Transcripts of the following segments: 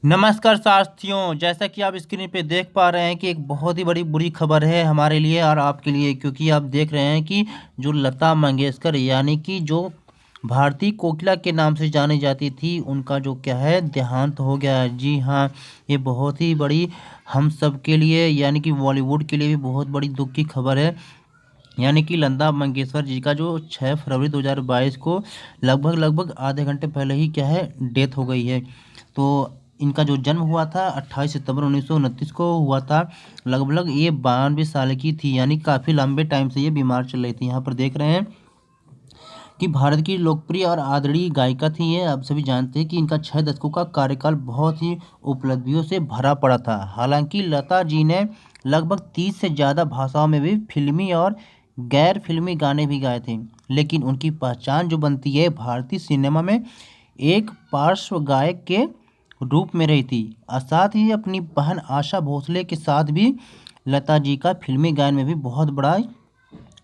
नमस्कार साथियों, जैसा कि आप स्क्रीन पे देख पा रहे हैं कि एक बहुत ही बड़ी बुरी खबर है हमारे लिए और आपके लिए, क्योंकि आप देख रहे हैं कि जो लता मंगेशकर यानी कि जो भारतीय कोकिला के नाम से जानी जाती थी, उनका जो क्या है देहांत हो गया है। जी हाँ, ये बहुत ही बड़ी हम सब के लिए यानी कि बॉलीवुड के लिए भी बहुत बड़ी दुख की खबर है। यानी कि लता मंगेशकर जी का जो 6 फरवरी 2022 को लगभग लगभग आधे घंटे पहले ही क्या है डेथ हो गई है। तो इनका जो जन्म हुआ था 28 सितंबर 1929 को हुआ था। लगभग ये 92 साल की थी, यानी काफ़ी लंबे टाइम से ये बीमार चल रही थी। यहाँ पर देख रहे हैं कि भारत की लोकप्रिय और आदरणीय गायिका थी ये। आप सभी जानते हैं कि इनका 6 दशकों का कार्यकाल बहुत ही उपलब्धियों से भरा पड़ा था। हालांकि लता जी ने लगभग 30 से ज़्यादा भाषाओं में भी फिल्मी और गैर फिल्मी गाने भी गाए थे, लेकिन उनकी पहचान जो बनती है भारतीय सिनेमा में एक पार्श्व गायक के रूप में रही थी। और साथ ही अपनी बहन आशा भोसले के साथ भी लता जी का फिल्मी गायन में भी बहुत बड़ा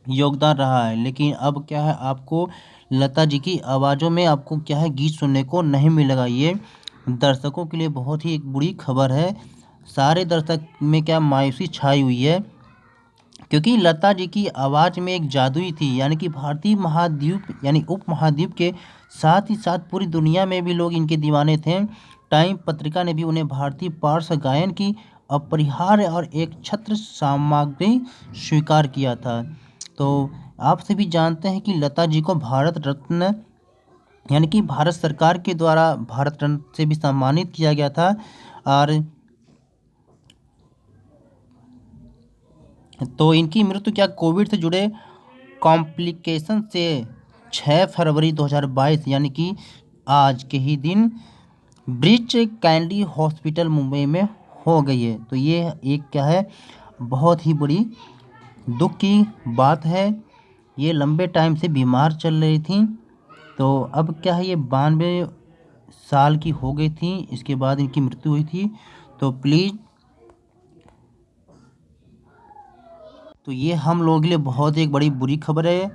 योगदान रहा है। लेकिन अब क्या है, आपको लता जी की आवाज़ों में आपको क्या है गीत सुनने को नहीं मिलेगा। ये दर्शकों के लिए बहुत ही एक बुरी खबर है। सारे दर्शक में क्या मायूसी छाई हुई है, क्योंकि लता जी की आवाज़ में एक जादुई थी। यानी कि भारतीय महाद्वीप यानी उपमहाद्वीप के साथ ही साथ पूरी दुनिया में भी लोग इनके दीवाने थे। टाइम पत्रिका ने भी उन्हें भारतीय पार्श्व गायन की अपरिहार्य और एक छत्र सामग्री स्वीकार किया था। तो आप सभी जानते हैं कि लता जी को भारत रत्न यानी कि भारत सरकार के द्वारा भारत रत्न से भी सम्मानित किया गया था। और तो इनकी मृत्यु क्या कोविड से जुड़े कॉम्प्लिकेशन से 6 फरवरी 2022 यानी कि आज के ही दिन ब्रीच कैंडी हॉस्पिटल मुंबई में हो गई है। तो ये एक क्या है बहुत ही बड़ी दुख की बात है। ये लंबे टाइम से बीमार चल रही थी, तो अब क्या है ये 92 साल की हो गई थी, इसके बाद इनकी मृत्यु हुई थी। तो प्लीज़, तो ये हम लोगों के लिए बहुत एक बड़ी बुरी खबर है।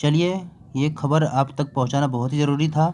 चलिए, ये खबर आप तक पहुंचाना बहुत ही ज़रूरी था।